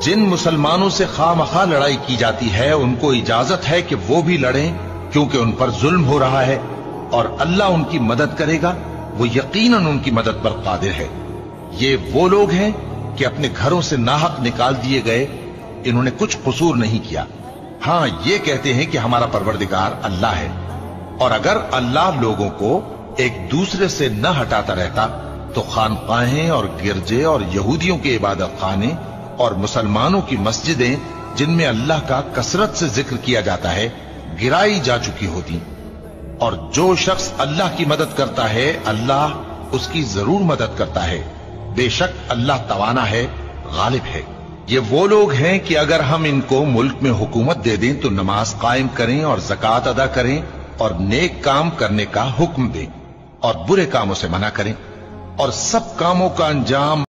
जिन मुसलमानों से खामखा लड़ाई की जाती है उनको इजाजत है कि वो भी लड़ें, क्योंकि उन पर जुल्म हो रहा है और अल्लाह उनकी मदद करेगा, वो यकीनन उनकी मदद पर कादिर है। ये वो लोग हैं कि अपने घरों से नाहक निकाल दिए गए, इन्होंने कुछ कसूर नहीं किया। हां, ये कहते हैं कि हमारा परवरदिगार अल्लाह है, और अगर अल्लाह लोगों को एक दूसरे से न हटाता रहता तो खानकाहें और गिरजे और यहूदियों के इबादत खाने और मुसलमानों की मस्जिदें जिनमें अल्लाह का कसरत से जिक्र किया जाता है गिराई जा चुकी होती। और जो शख्स अल्लाह की मदद करता है अल्लाह उसकी जरूर मदद करता है, बेशक अल्लाह तवाना है, गालिब है। ये वो लोग हैं कि अगर हम इनको मुल्क में हुकूमत दे दें तो नमाज कायम करें और ज़कात अदा करें और नेक काम करने का हुक्म दें और बुरे कामों से मना करें और सब कामों का अंजाम